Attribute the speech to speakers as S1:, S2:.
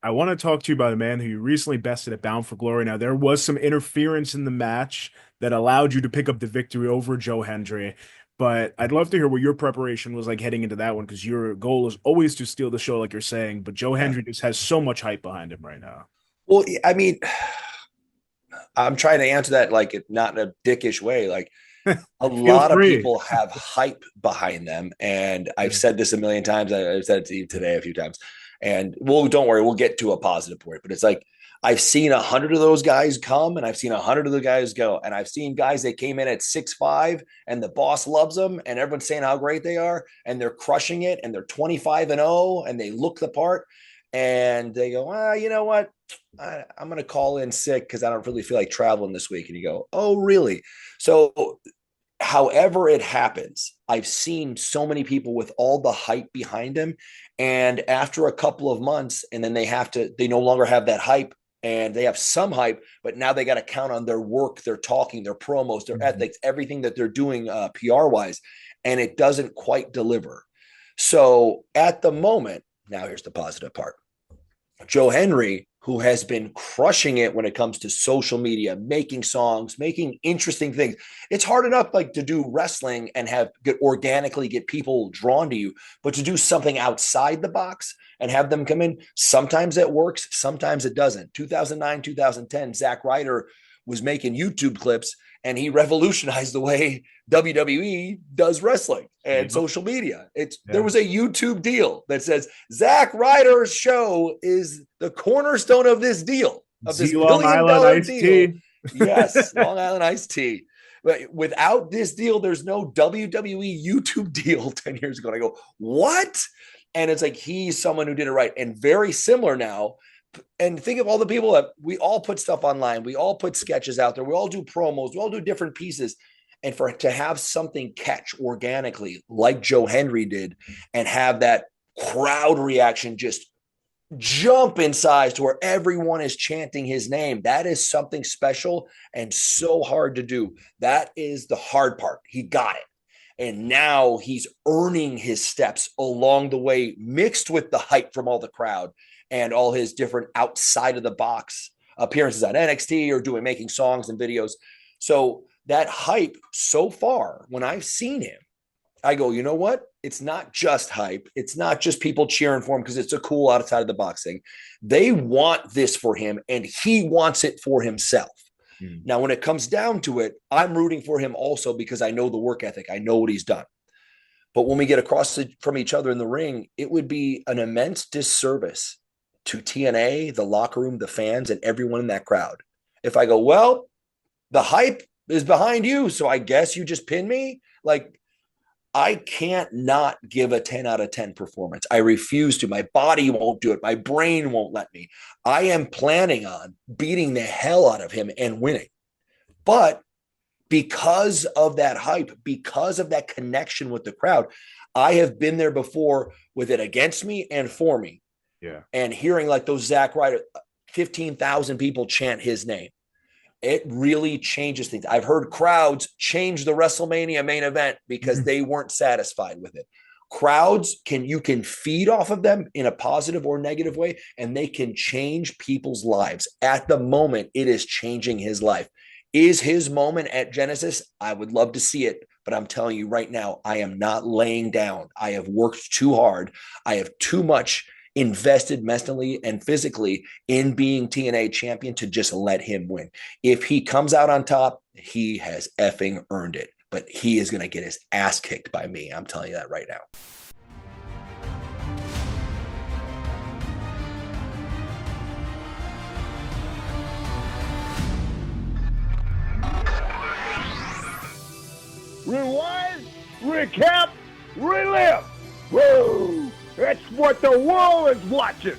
S1: I want to talk to you about a man who you recently bested at Bound for Glory. Now, there was some interference in the match that allowed you to pick up the victory over Joe Hendry, but I'd love to hear what your preparation was like heading into that one because your goal is always to steal the show, like you're saying. But Joe
S2: Yeah.
S1: Hendry just has so much hype behind him right now.
S2: Well, I mean, I'm trying to answer that like not in a dickish way. Like a
S1: Feel
S2: lot of
S1: free.
S2: people have hype behind them, and I've
S1: Yeah.
S2: said this a million times. I've said it to you today a few times, and well, don't worry, we'll get to a positive point. But it's like I've seen 100 of those guys come, and I've seen 100 of the guys go, and I've seen guys that came in at 6'5", and the boss loves them, and everyone's saying how great they are, and they're crushing it, and they're 25-0, and they look the part, and they go, you know what? I'm going to call in sick because I don't really feel like traveling this week. And you go, oh, really? So however it happens, I've seen so many people with all the hype behind them. And after a couple of months, and then they no longer have that hype and they have some hype, but now they got to count on their work, their talking, their promos, their
S1: Mhm.
S2: ethics, everything that they're doing PR wise. And it doesn't quite deliver. So at the moment, now here's the positive part. Joe Hendry, who has been crushing it when it comes to social media, making songs, making interesting things. It's hard enough like to do wrestling and organically get people drawn to you, but to do something outside the box and have them come in, sometimes it works, sometimes it doesn't. 2009, 2010, Zack Ryder was making YouTube clips and he revolutionized the way WWE does wrestling and
S1: Yep.
S2: social media. There
S1: Yeah.
S2: was a YouTube deal that says Zack Ryder's show is the cornerstone of this deal, of this
S1: Z Long
S2: billion
S1: Island
S2: dollar
S1: iced
S2: deal.
S1: tea.
S2: Yes, Long Island iced tea. But without this deal, there's no WWE YouTube deal 10 years ago. And I go, what? And it's like he's someone who did it right. And very similar now, and think of all the people that we all put stuff online. We all put sketches out there. We all do promos. We all do different pieces. And for to have something catch organically like Joe Hendry did and have that crowd reaction just jump in size to where everyone is chanting his name, that is something special and so hard to do. That is the hard part. He got it. And now he's earning his steps along the way, mixed with the hype from all the crowd and all his different outside of the box appearances on NXT or making songs and videos. So that hype so far, when I've seen him, I go, you know what? It's not just hype. It's not just people cheering for him because it's a cool outside of the box thing. They want this for him and he wants it for himself.
S1: Mm.
S2: Now, when it comes down to it, I'm rooting for him also because I know the work ethic. I know what he's done. But when we get from each other in the ring, it would be an immense disservice to TNA, the locker room, the fans, and everyone in that crowd. If I go, well, the hype is behind you, so I guess you just pin me. Like, I can't not give a 10 out of 10 performance. I refuse to. My body won't do it. My brain won't let me. I am planning on beating the hell out of him and winning. But because of that hype, because of that connection with the crowd, I have been there before with it against me and for me.
S1: Yeah.
S2: And hearing like those Zack Ryder, 15,000 people chant his name. It really changes things. I've heard crowds change the WrestleMania main event because
S1: Mhm.
S2: they weren't satisfied with it. Crowds you can feed off of them in a positive or negative way, and they can change people's lives. At the moment, it is changing his life. Is his moment at Genesis? I would love to see it, but I'm telling you right now, I am not laying down. I have worked too hard. I have too much invested mentally and physically in being TNA champion to just let him win. If he comes out on top, he has effing earned it. But he is going to get his ass kicked by me. I'm telling you that right now.
S3: Rewind, recap, relive. Woo! That's what the world is watching.